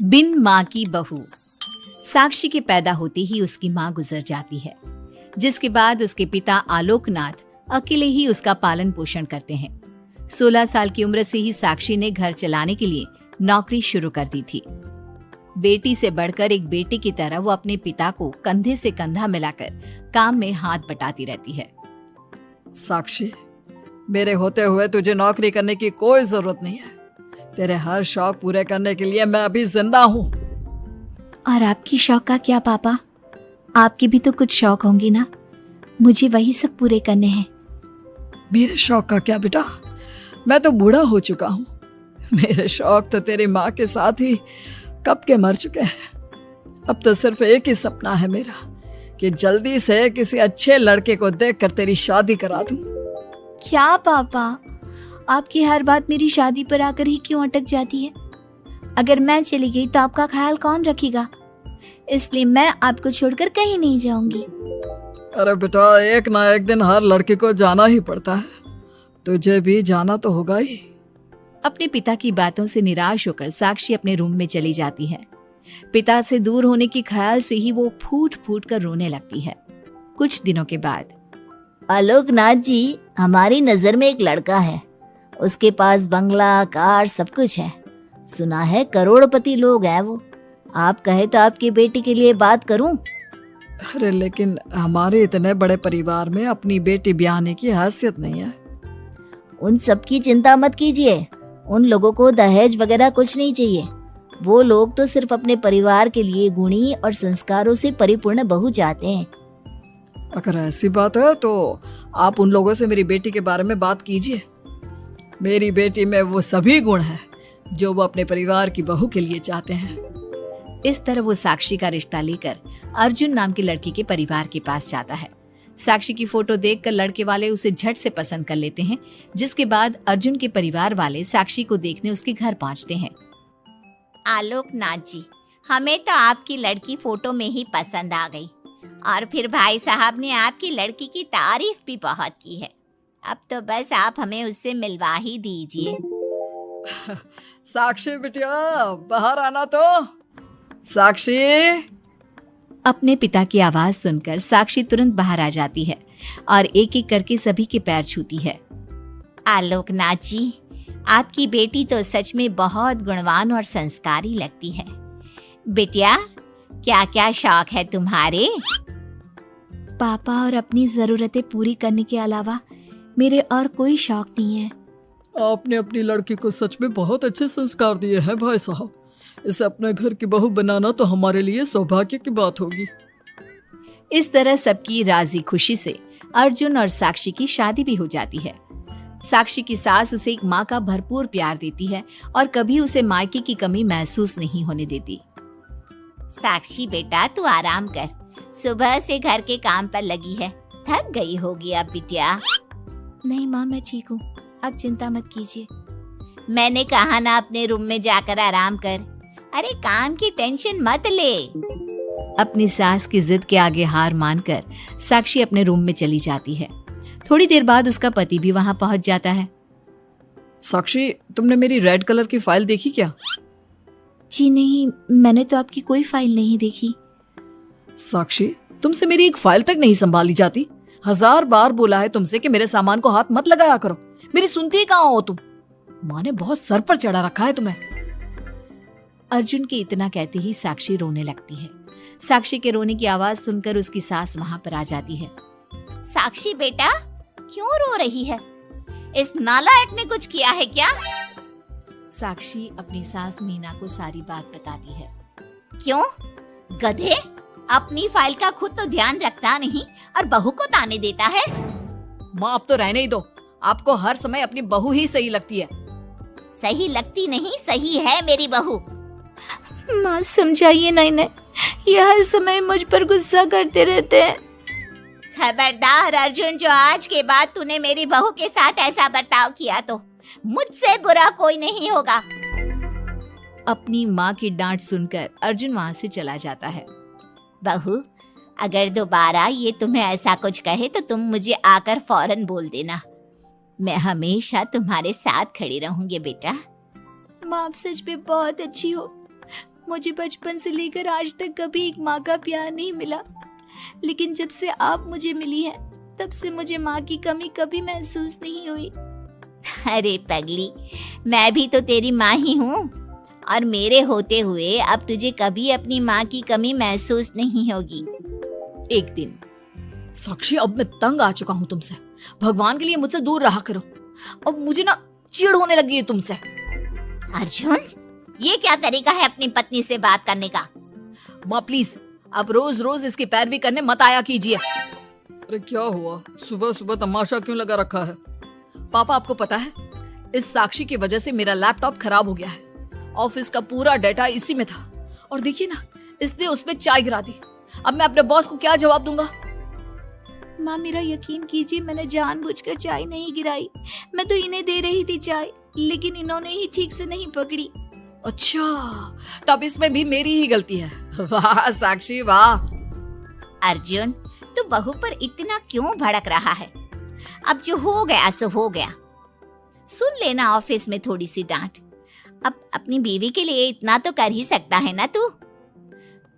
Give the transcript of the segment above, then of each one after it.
बिन माँ की बहू। साक्षी के पैदा होते ही उसकी माँ गुजर जाती है, जिसके बाद उसके पिता आलोकनाथ अकेले ही उसका पालन पोषण करते हैं। 16 साल की उम्र से ही साक्षी ने घर चलाने के लिए नौकरी शुरू कर दी थी। बेटी से बढ़कर एक बेटे की तरह वो अपने पिता को कंधे से कंधा मिलाकर काम में हाथ बटाती रहती है। साक्षी, मेरे होते हुए तुझे नौकरी करने की कोई जरूरत नहीं है। तेरे हर शौक पूरे करने के लिए मैं अभी जिंदा हूँ। और आपकी शौक का क्या पापा? आपके भी तो कुछ शौक होंगे ना, मुझे वही सब पूरे करने हैं। मेरे शौक का क्या बेटा, मैं तो बूढ़ा हो चुका हूँ। मेरे शौक तो तेरी माँ के साथ ही कब के मर चुके हैं। अब तो सिर्फ एक ही सपना है मेरा कि जल्दी से किसी अच्छे लड़के को देखकर तेरी शादी करा दूं। क्या पापा, आपकी हर बात मेरी शादी पर आकर ही क्यों अटक जाती है? अगर मैं चली गई तो आपका ख्याल कौन रखेगा? इसलिए मैं आपको छोड़कर कहीं नहीं जाऊंगी। अरे बेटा, एक ना एक दिन हर लड़के को जाना ही पड़ता है, तुझे भी जाना तो होगा ही। अपने पिता की बातों से निराश होकर साक्षी अपने रूम में चली जाती है। पिता से दूर होने के ख्याल से ही वो फूट फूट कर रोने लगती है। कुछ दिनों के बाद, आलोकनाथ जी, हमारी नजर में एक लड़का है। उसके पास बंगला, कार, सब कुछ है। सुना है करोड़पति लोग हैं वो। आप कहे तो आपकी बेटी के लिए बात करूं? अरे लेकिन हमारे इतने बड़े परिवार में अपनी बेटी ब्याहने की हैसियत नहीं है। उन सब की चिंता मत कीजिए। उन लोगों को दहेज वगैरह कुछ नहीं चाहिए। वो लोग तो सिर्फ अपने परिवार के लिए गुणी और संस्कारों से परिपूर्ण बहू चाहते हैं। अगर ऐसी बात है तो आप उन लोगों से मेरी बेटी के बारे में बात कीजिए। मेरी बेटी में वो सभी गुण हैं जो वो अपने परिवार की बहू के लिए चाहते हैं। इस तरह वो साक्षी का रिश्ता लेकर अर्जुन नाम की लड़की के परिवार के पास जाता है। साक्षी की फोटो देखकर लड़के वाले उसे झट से पसंद कर लेते हैं, जिसके बाद अर्जुन के परिवार वाले साक्षी को देखने उसके घर पहुंचते हैं। आलोकनाथ जी, हमें तो आपकी लड़की फोटो में ही पसंद आ गई, और फिर भाई साहब ने आपकी लड़की की तारीफ भी बहुत की है। अब तो बस आप हमें उससे मिलवा ही दीजिए। साक्षी बिटिया, बाहर आना तो। साक्षी। अपने पिता की आवाज सुनकर साक्षी तुरंत बाहर आ जाती है और एक एक करके सभी के पैर छूती है। आलोकनाथ जी, आपकी बेटी तो सच में बहुत गुणवान और संस्कारी लगती है। बिटिया, क्या क्या शौक है तुम्हारे? पापा, और अपनी जरूरतें पूरी करने के अलावा मेरे और कोई शौक नहीं है। आपने अपनी लड़की को सच में बहुत अच्छे संस्कार दिए हैं भाई साहब। इसे अपने घर की बहू बनाना तो हमारे लिए सौभाग्य की बात होगी। इस तरह सबकी राजी खुशी से अर्जुन और साक्षी की शादी भी हो जाती है। साक्षी की सास उसे एक माँ का भरपूर प्यार देती है और कभी उसे मायके की कमी महसूस नहीं होने देती। साक्षी बेटा, तू आराम कर। सुबह से घर के काम पर लगी है, थक गई होगी अब बिटिया। नहीं माँ, मैं ठीक हूँ, आप चिंता मत कीजिए। मैंने कहा ना, अपने रूम में जाकर आराम कर। अरे काम की टेंशन मत ले। अपनी सास की जिद के आगे हार मानकर साक्षी अपने रूम में चली जाती है। थोड़ी देर बाद उसका पति भी वहां पहुंच जाता है। साक्षी, तुमने मेरी रेड कलर की फाइल देखी क्या? जी नहीं, मैंने तो आपकी कोई फाइल नहीं देखी। साक्षी, तुमसे मेरी एक फाइल तक नहीं संभाली जाती। 1000 बार बोला है तुमसे कि मेरे सामान को हाथ मत लगाया करो। मेरी सुनती ही कहाँ हो तुम? माँ ने बहुत सर पर चढ़ा रखा है तुम्हें। अर्जुन के इतना कहते ही साक्षी रोने लगती है। साक्षी के रोने की आवाज सुनकर उसकी सास वहां पर आ जाती है। साक्षी बेटा, क्यों रो रही है? इस नालायक ने कुछ किया है क्या? साक्षी अपनी सास मीना को सारी बात बताती है। क्यों? गधे, अपनी फाइल का खुद तो ध्यान रखता नहीं और बहू को ताने देता है। माँ, अब तो रहने ही दो। आपको हर समय अपनी बहू ही सही लगती है। सही लगती नहीं, सही है मेरी बहू। माँ समझाइए ना इन्हें, ये हर समय मुझ पर गुस्सा करते रहते हैं। खबरदार अर्जुन, जो आज के बाद तूने मेरी बहू के साथ ऐसा बर्ताव किया तो मुझसे बुरा कोई नहीं होगा। अपनी माँ की डांट सुनकर अर्जुन वहाँ से चला जाता है। बहू, अगर दोबारा ये तुम्हें ऐसा कुछ कहे तो तुम मुझे आकर फौरन बोल देना। मैं हमेशा तुम्हारे साथ खड़ी रहूंगी बेटा। माँ, आप सच में बहुत अच्छी हो। मुझे बचपन से लेकर आज तक कभी एक माँ का प्यार नहीं मिला, लेकिन जब से आप मुझे मिली हैं, तब से मुझे माँ की कमी कभी महसूस नहीं हुई। अरे पगली, मैं भी तो तेरी माँ ही हूँ, और मेरे होते हुए अब तुझे कभी अपनी माँ की कमी महसूस नहीं होगी। एक दिन, साक्षी, अब मैं तंग आ चुका हूँ तुमसे। भगवान के लिए मुझसे दूर रहा करो। अब मुझे ना चिढ़ होने लगी है तुमसे। अर्जुन, ये क्या तरीका है अपनी पत्नी से बात करने का? माँ प्लीज, आप रोज रोज इसकी पैरवी करने मत आया कीजिए। अरे क्या हुआ, सुबह सुबह तमाशा क्यों लगा रखा है? पापा, आपको पता है, इस साक्षी की वजह से मेरा लैपटॉप खराब हो गया है। ऑफिस का पूरा डाटा इसी में था, और देखिए ना, इसने उसमें चाय गिरा दी। अब मैं अपने बॉस को क्या जवाब दूंगा? माँ मेरा यकीन कीजिए, मैंने जानबूझकर चाय नहीं गिराई। मैं तो इन्हें दे रही थी चाय, लेकिन इन्होंने ही ठीक से नहीं पकड़ी। अच्छा, तब इसमें भी मेरी ही गलती है। वाह साक्षी वाह। अर्जुन, तू बहू पर इतना क्यों भड़क रहा है? अब जो हो गया सो हो गया। सुन लेना ऑफिस में थोड़ी सी डांट। अब अपनी बीवी के लिए इतना तो कर ही सकता है ना तू।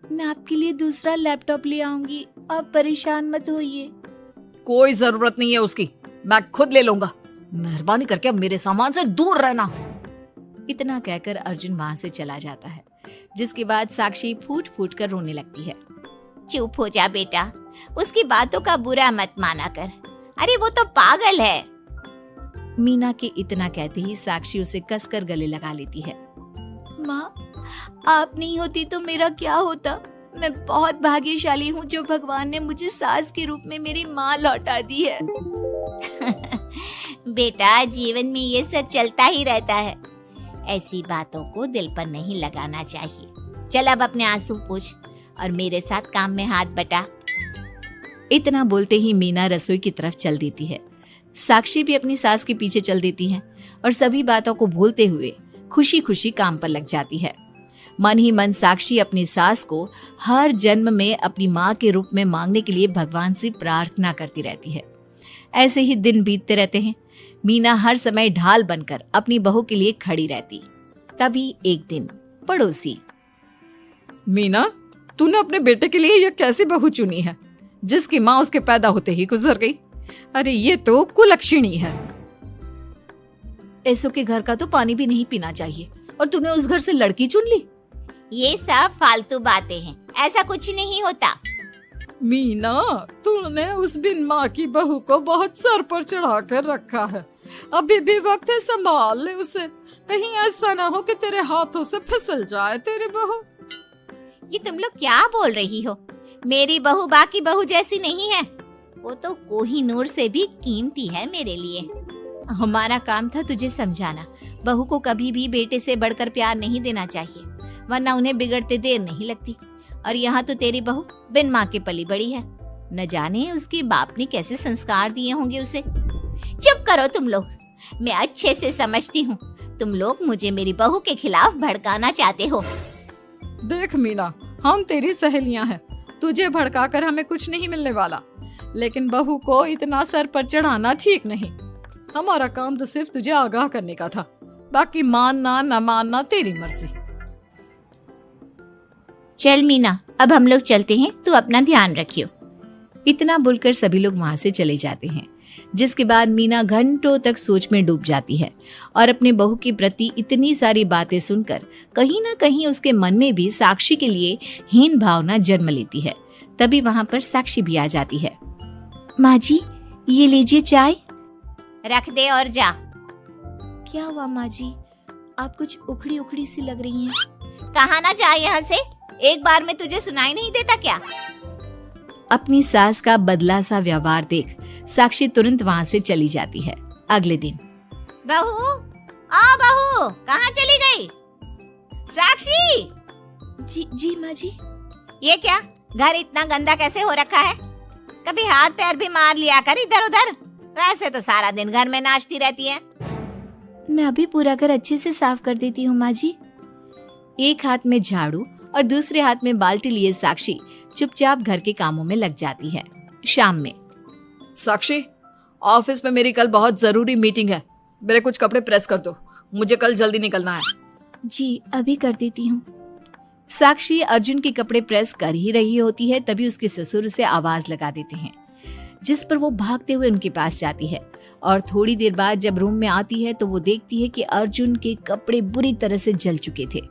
मैं आपके लिए दूसरा लैपटॉप ले आऊंगी, आप परेशान मत होइए। कोई जरूरत नहीं है उसकी, मैं खुद ले लूंगा। मेहरबानी करके अब मेरे सामान से दूर रहना। इतना कहकर अर्जुन वहां से चला जाता है, जिसके बाद साक्षी फूट फूट कर रोने लगती है। चुप हो जा बेटा, उसकी बातों का बुरा मत माना कर। अरे वो तो पागल है। मीना के इतना कहते ही साक्षी उसे कसकर गले लगा लेती है। माँ, आप नहीं होती तो मेरा क्या होता? मैं बहुत भाग्यशाली हूँ जो भगवान ने मुझे सास के रूप में मेरी माँ लौटा दी है। बेटा, जीवन में ये सब चलता ही रहता है, ऐसी बातों को दिल पर नहीं लगाना चाहिए। चल अब अपने आंसू पोंछ और मेरे साथ काम में हाथ बटा। इतना बोलते ही मीना रसोई की तरफ चल देती है। साक्षी भी अपनी सास के पीछे चल देती है और सभी बातों को भूलते हुए खुशी खुशी काम पर लग जाती है। मन ही मन साक्षी अपनी सास को हर जन्म में अपनी माँ के रूप में मांगने के लिए भगवान से प्रार्थना करती रहती है। ऐसे ही दिन बीतते रहते हैं। मीना हर समय ढाल बनकर अपनी बहू के लिए खड़ी रहती। तभी एक दिन पड़ोसी, मीना, तूने अपने बेटे के लिए यह कैसी बहू चुनी है, जिसकी माँ उसके पैदा होते ही गुजर गई? अरे ये तो कुलक्षणी है। ऐसो के घर का तो पानी भी नहीं पीना चाहिए, और तूने उस घर से लड़की चुन ली। ये सब फालतू बातें हैं, ऐसा कुछ नहीं होता। मीना, तूने उस बिन माँ की बहू को बहुत सर पर चढ़ा कर रखा है। अभी भी वक्त है, संभाल ले उसे। कहीं ऐसा ना हो कि तेरे हाथों से फिसल जाए तेरी बहू। ये तुम लोग क्या बोल रही हो? मेरी बहू बाकी बहू जैसी नहीं है, वो तो कोहिनूर से भी कीमती है मेरे लिए। हमारा काम था तुझे समझाना। बहू को कभी भी बेटे से बढ़कर प्यार नहीं देना चाहिए, वरना उन्हें बिगड़ते देर नहीं लगती। और यहाँ तो तेरी बहू बिन माँ के पली बड़ी है। न जाने उसके बाप ने कैसे संस्कार दिए होंगे उसे। चुप करो तुम लोग, मैं अच्छे से समझती हूँ तुम लोग मुझे मेरी बहू के खिलाफ भड़काना चाहते हो। देख मीना, हम तेरी सहेलियां हैं, तुझे भड़काकर हमें कुछ नहीं मिलने वाला, लेकिन बहू को इतना सर पर चढ़ाना ठीक नहीं। हमारा काम तो सिर्फ तुझे आगाह करने का था, बाकी मानना न मानना तेरी मर्जी। चल मीना, अब हम लोग चलते हैं, तू अपना ध्यान रखियो। इतना बोलकर सभी लोग वहां से चले जाते हैं, जिसके बाद मीना घंटों तक सोच में डूब जाती है और अपने बहू के प्रति इतनी सारी बातें सुनकर कहीं ना कहीं उसके मन में भी साक्षी के लिए हीन भावना जन्म लेती है। तभी वहां पर साक्षी भी आ जाती है। माँ जी, ये लीजिए चाय। रख दे और जा। क्या हुआ माँ जी, आप कुछ उखड़ी उखड़ी सी लग रही हैं। कहाँ ना जाए यहाँ से, एक बार में तुझे सुनाई नहीं देता क्या? अपनी सास का बदला सा व्यवहार देख साक्षी तुरंत वहां से चली जाती है। अगले दिन, बहू, बहू कहाँ चली गई? साक्षी! जी माँ जी। ये क्या, घर इतना गंदा कैसे हो रखा है? कभी हाथ पैर भी मार लिया कर इधर उधर, वैसे तो सारा दिन घर में नाचती रहती है। मैं अभी पूरा घर अच्छे से साफ कर देती हूँ माँ जी। एक हाथ में झाड़ू और दूसरे हाथ में बाल्टी लिए साक्षी चुपचाप घर के कामों में लग जाती है। शाम में, साक्षी, ऑफिस में मेरी कल बहुत जरूरी मीटिंग है, मेरे कुछ कपड़े प्रेस कर दो, मुझे कल जल्दी निकलना है। जी अभी कर देती हूँ। साक्षी अर्जुन के कपड़े प्रेस कर ही रही होती है, तभी उसके ससुर उसे आवाज लगा देते हैं, जिस पर वो भागते हुए उनके पास जाती है। और थोड़ी देर बाद जब रूम में आती है तो वो देखती है कि अर्जुन के कपड़े बुरी तरह से जल चुके थे।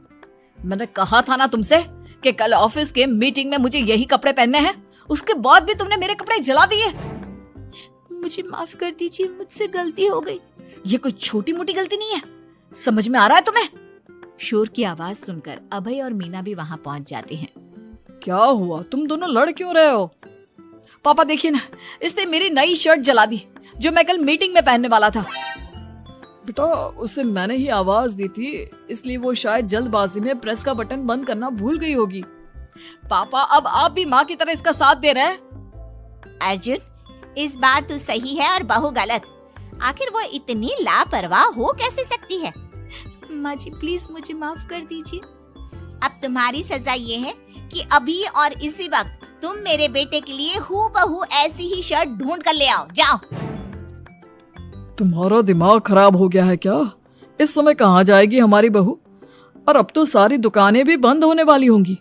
मैंने कहा था ना तुमसे कि कल ऑफिस के मीटिंग में मुझे यही कपड़े पहनने हैं, उसके बाद भी तुमने मेरे कपड़े जला दिए। मुझे माफ कर दीजिए, मुझसे गलती हो गई। ये कोई छोटी मोटी गलती नहीं है, समझ में आ रहा है तुम्हें? शोर की आवाज सुनकर अभय और मीना भी वहां पहुंच जाते हैं। क्या हुआ, तुम दोनों लड़ क्यों रहे हो? पापा देखिए ना, इसने मेरी नई शर्ट जला दी जो मैं कल मीटिंग में पहनने वाला था। बेटा उसे मैंने ही आवाज दी थी, इसलिए वो शायद जल्दबाजी में प्रेस का बटन बंद करना भूल गई होगी। पापा अब आप भी माँ की तरह इसका साथ दे रहे हैं। अर्जुन, इस बार तू सही है और बहू गलत। आखिर वो इतनी लापरवाह हो कैसे सकती है? माँ जी प्लीज मुझे माफ कर दीजिए। अब तुम्हारी सजा ये है कि अभी और इसी वक्त तुम मेरे बेटे के लिए हूबहू ऐसी ही शर्ट ढूंढ कर ले आओ। जाओ। तुम्हारा दिमाग खराब हो गया है क्या? इस समय कहाँ जाएगी हमारी बहू? और अब तो सारी दुकानें भी बंद होने वाली होंगी।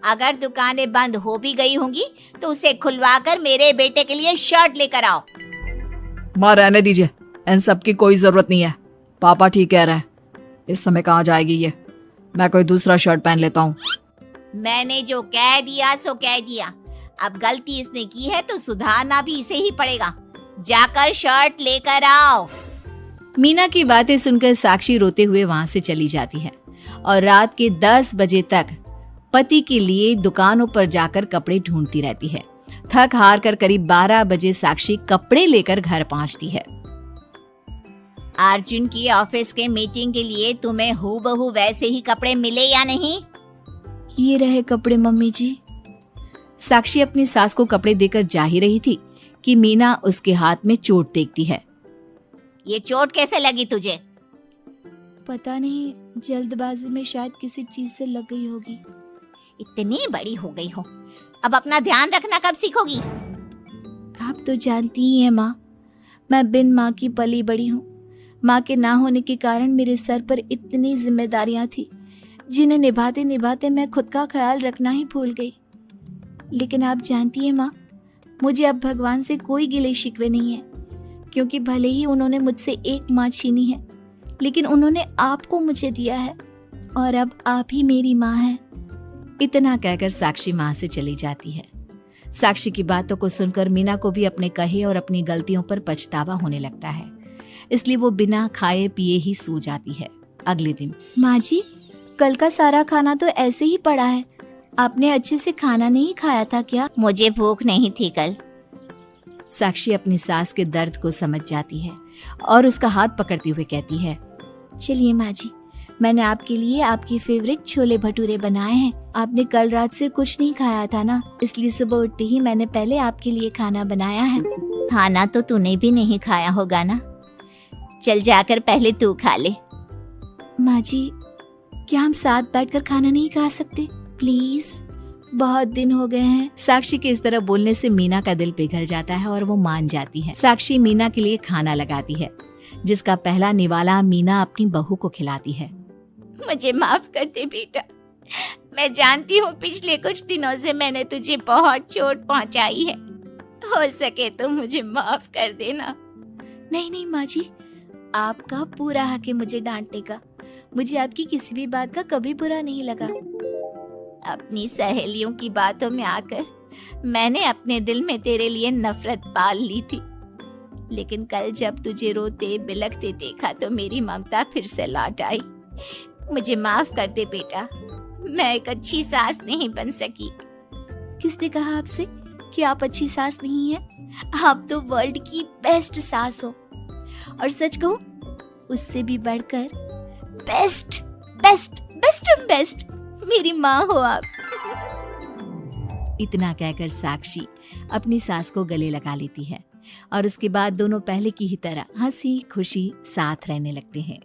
अगर दुकानें बंद हो भी गई होंगी तो उसे खुलवाकर मेरे बेटे के लिए शर्ट लेकर आओ। माँ रहने दीजिए, इन सब की कोई जरूरत नहीं है। पापा ठीक कह रहे हैं, इस समय कहाँ जाएगी ये? मैं कोई दूसरा शर्ट पहन लेता हूँ। मैंने जो कह दिया सो कह दिया। अब गलती इसने की है तो सुधारना भी इसे ही पड़ेगा। जाकर शर्ट लेकर आओ। मीना की बातें सुनकर साक्षी रोते हुए वहां से चली जाती है और रात के 10 बजे तक पति के लिए दुकानों पर जाकर कपड़े ढूंढती रहती है। थक हार कर करीब 12 बजे साक्षी कपड़े लेकर घर पहुंचती है। अर्जुन की ऑफिस के मीटिंग के लिए तुम्हें हूबहू वैसे ही कपड़े मिले या नहीं? ये रहे कपड़े मम्मी जी। साक्षी अपनी सास को कपड़े देकर जा ही रही थी कि मीना उसके हाथ में चोट देखती है। ये चोट कैसे लगी तुझे? पता नहीं, जल्दबाजी में शायद किसी चीज से लग गई होगी। इतनी बड़ी हो गई हो, अब अपना ध्यान रखना कब सीखोगी? आप तो जानती ही हैं माँ, मैं बिन माँ की पली बड़ी हूँ। माँ के ना होने के कारण मेरे सर पर इतनी जिम्मेदारियां थी जिन्हें निभाते निभाते मैं खुद का ख्याल रखना ही भूल गई। लेकिन आप जानती हैं माँ, मुझे अब भगवान से कोई गिले शिकवे नहीं है, क्योंकि भले ही उन्होंने मुझसे एक माँ छीनी है, लेकिन उन्होंने आपको मुझे दिया है और अब आप ही मेरी माँ हैं। इतना कहकर साक्षी माँ से चली जाती है। साक्षी की बातों को सुनकर मीना को भी अपने कहे और अपनी गलतियों पर पछतावा होने लगता है, इसलिए वो बिना खाए पिए ही सो जाती है। अगले दिन, माँ जी कल का सारा खाना तो ऐसे ही पड़ा है, आपने अच्छे से खाना नहीं खाया था क्या? मुझे भूख नहीं थी कल। साक्षी अपनी सास के दर्द को समझ जाती है और उसका हाथ पकड़ते हुए कहती है, चलिए माँ जी, मैंने आपके लिए आपकी फेवरेट छोले भटूरे बनाए हैं। आपने कल रात से कुछ नहीं खाया था ना, इसलिए सुबह उठते ही मैंने पहले आपके लिए खाना बनाया है। खाना तो तूने भी नहीं खाया होगा ना, चल जाकर पहले तू खा ले। माँ जी क्या हम साथ बैठकर खाना नहीं खा सकते प्लीज? बहुत दिन हो गए हैं। साक्षी के इस तरह बोलने से मीना का दिल पिघल जाता है और वो मान जाती है। साक्षी मीना के लिए खाना लगाती है, जिसका पहला निवाला मीना अपनी बहू को खिलाती है। मुझे माफ कर दे बेटा, मैं जानती हूँ पिछले कुछ दिनों से मैंने तुझे बहुत चोट पहुँचाई है, हो सके तो मुझे माफ कर देना। नहीं नहीं माँ जी, आपका पूरा हक है मुझे डांटने का। मुझे आपकी किसी भी बात का कभी बुरा नहीं लगा। अपनी सहेलियों की बातों में आकर मैंने अपने दिल में तेरे लिए नफरत पाल ली थी, लेकिन कल जब तुझे रोते बिलखते देखा तो मेरी ममता फिर से लौट आई। मुझे माफ कर दे बेटा, मैं एक अच्छी सास नहीं बन सकी। किसने कहा आपसे कि आप अच्छी सास नहीं हैं? आप तो वर्ल्ड की बेस्ट सास हो, और सच कहूं उससे भी बढ़कर बेस्ट बेस्ट बेस्ट बेस्ट मेरी माँ हो आप। इतना कहकर साक्षी अपनी सास को गले लगा लेती है और उसके बाद दोनों पहले की ही तरह हंसी खुशी साथ रहने लगते हैं।